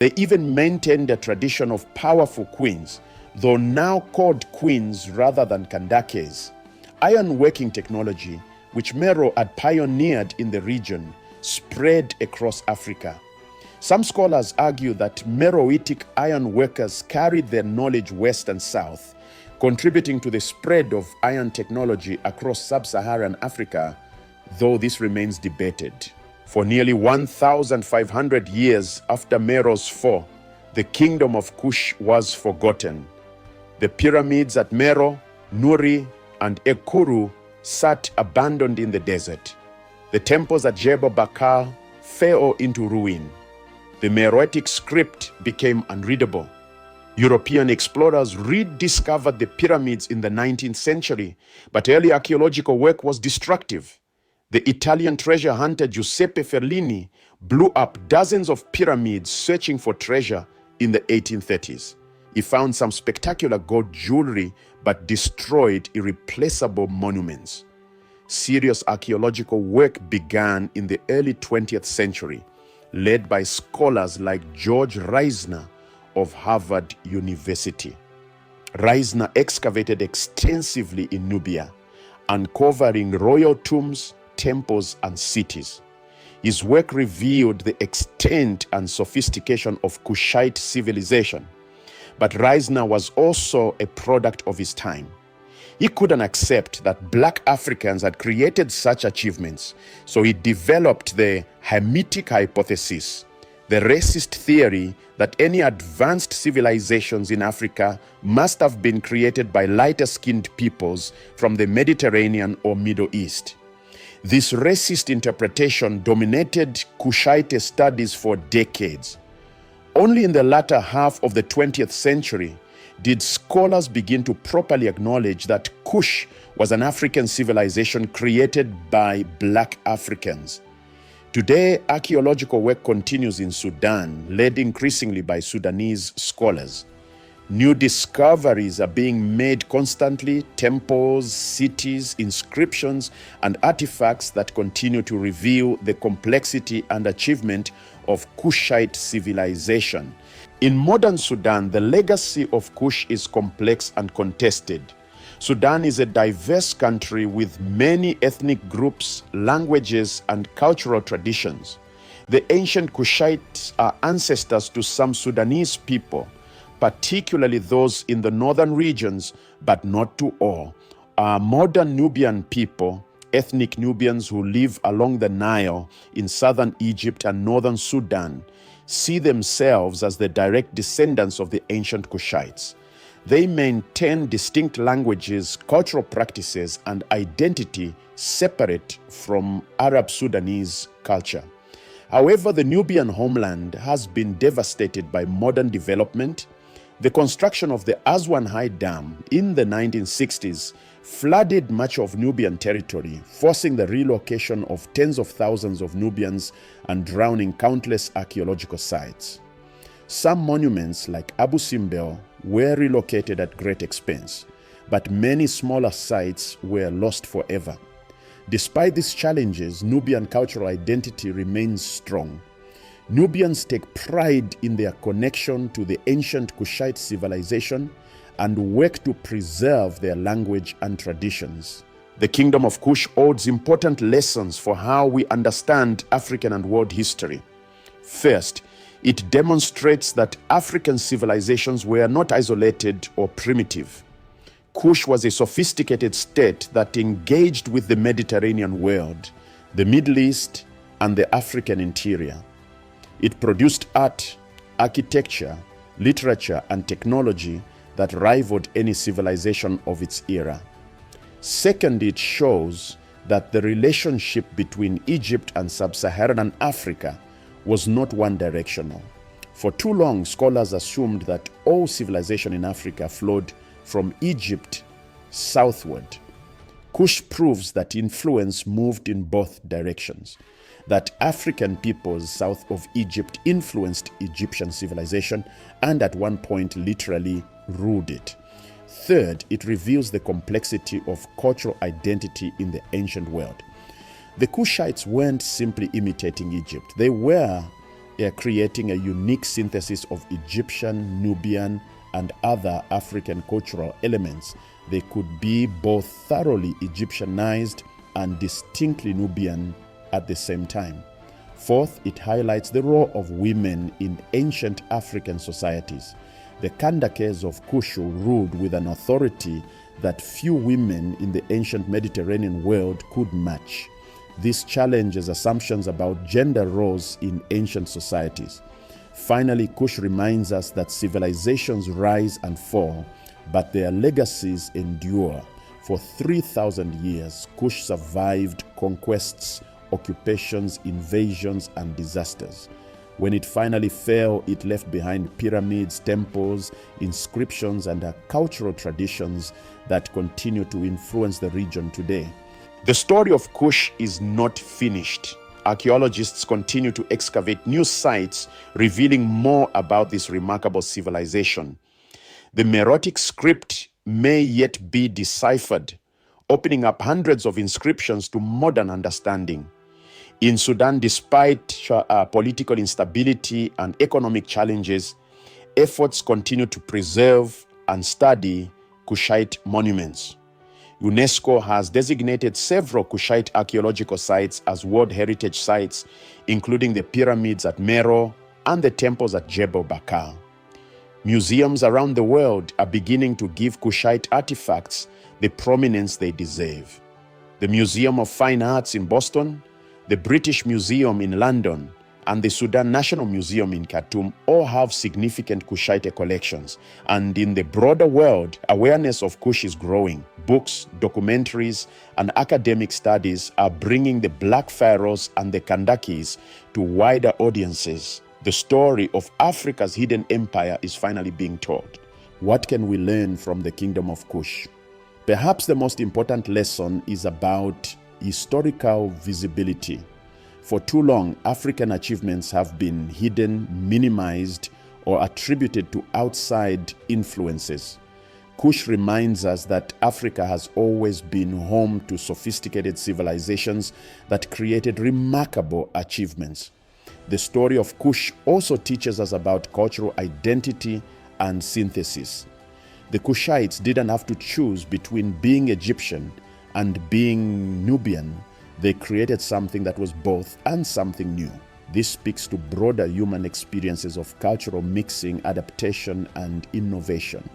They even maintained a tradition of powerful queens, though now called queens rather than kandakes. Iron-working technology, which Meroe had pioneered in the region, spread across Africa. Some scholars argue that Meroitic iron workers carried their knowledge west and south, contributing to the spread of iron technology across sub-Saharan Africa, though this remains debated. For nearly 1,500 years after Meroe's fall, the Kingdom of Kush was forgotten. The pyramids at Meroe, Nuri, and Ekuru sat abandoned in the desert. The temples at Jebel Bakar fell into ruin. The Meroitic script became unreadable. European explorers rediscovered the pyramids in the 19th century, but early archaeological work was destructive. The Italian treasure hunter Giuseppe Ferlini blew up dozens of pyramids searching for treasure in the 1830s. He found some spectacular gold jewelry, but destroyed irreplaceable monuments. Serious archaeological work began in the early 20th century, led by scholars like George Reisner of Harvard University. Reisner excavated extensively in Nubia, uncovering royal tombs, temples, and cities. His work revealed the extent and sophistication of Kushite civilization, but Reisner was also a product of his time. He couldn't accept that Black Africans had created such achievements, so he developed the Hamitic hypothesis, the racist theory that any advanced civilizations in Africa must have been created by lighter-skinned peoples from the Mediterranean or Middle East. This racist interpretation dominated Kushite studies for decades. Only in the latter half of the 20th century did scholars begin to properly acknowledge that Kush was an African civilization created by Black Africans. Today, archaeological work continues in Sudan, led increasingly by Sudanese scholars. New discoveries are being made constantly: temples, cities, inscriptions, and artifacts that continue to reveal the complexity and achievement of Kushite civilization. In modern Sudan, the legacy of Kush is complex and contested. Sudan is a diverse country with many ethnic groups, languages, and cultural traditions. The ancient Kushites are ancestors to some Sudanese people, particularly those in the northern regions, but not to all. Our modern Nubian people, ethnic Nubians who live along the Nile in southern Egypt and northern Sudan, see themselves as the direct descendants of the ancient Kushites. They maintain distinct languages, cultural practices, and identity separate from Arab Sudanese culture. However, the Nubian homeland has been devastated by modern development. The construction of the Aswan High Dam in the 1960s flooded much of Nubian territory, forcing the relocation of tens of thousands of Nubians and drowning countless archaeological sites. Some monuments, like Abu Simbel, were relocated at great expense, but many smaller sites were lost forever. Despite these challenges, Nubian cultural identity remains strong. Nubians take pride in their connection to the ancient Kushite civilization and work to preserve their language and traditions. The Kingdom of Kush holds important lessons for how we understand African and world history. First, it demonstrates that African civilizations were not isolated or primitive. Kush was a sophisticated state that engaged with the Mediterranean world, the Middle East, and the African interior. It produced art, architecture, literature, and technology that rivaled any civilization of its era. Second, it shows that the relationship between Egypt and sub-Saharan Africa was not one-directional. For too long, scholars assumed that all civilization in Africa flowed from Egypt southward. Kush proves that influence moved in both directions, that African peoples south of Egypt influenced Egyptian civilization and at one point literally ruled it. Third, it reveals the complexity of cultural identity in the ancient world. The Kushites weren't simply imitating Egypt. They were creating a unique synthesis of Egyptian, Nubian, and other African cultural elements. They could be both thoroughly Egyptianized and distinctly Nubian at the same time. Fourth, it highlights the role of women in ancient African societies. The Kandakes of Kush ruled with an authority that few women in the ancient Mediterranean world could match. This challenges assumptions about gender roles in ancient societies. Finally, Kush reminds us that civilizations rise and fall, but their legacies endure. For 3,000 years, Kush survived conquests, occupations, invasions, and disasters. When it finally fell, it left behind pyramids, temples, inscriptions, and cultural traditions that continue to influence the region today. The story of Kush is not finished. Archaeologists continue to excavate new sites, revealing more about this remarkable civilization. The Meroitic script may yet be deciphered, opening up hundreds of inscriptions to modern understanding. In Sudan, despite political instability and economic challenges, efforts continue to preserve and study Kushite monuments. UNESCO has designated several Kushite archaeological sites as World Heritage Sites, including the pyramids at Meroe and the temples at Jebel Bakar. Museums around the world are beginning to give Kushite artifacts the prominence they deserve. The Museum of Fine Arts in Boston, the British Museum in London, and the Sudan National Museum in Khartoum all have significant Kushite collections. And in the broader world, awareness of Kush is growing. Books, documentaries, and academic studies are bringing the Black Pharaohs and the Kandakes to wider audiences. The story of Africa's hidden empire is finally being told. What can we learn from the Kingdom of Kush? Perhaps the most important lesson is about historical visibility. For too long, African achievements have been hidden, minimized, or attributed to outside influences. Kush reminds us that Africa has always been home to sophisticated civilizations that created remarkable achievements. The story of Kush also teaches us about cultural identity and synthesis. The Kushites didn't have to choose between being Egyptian and being Nubian. They created something that was both and something new. This speaks to broader human experiences of cultural mixing, adaptation, and innovation.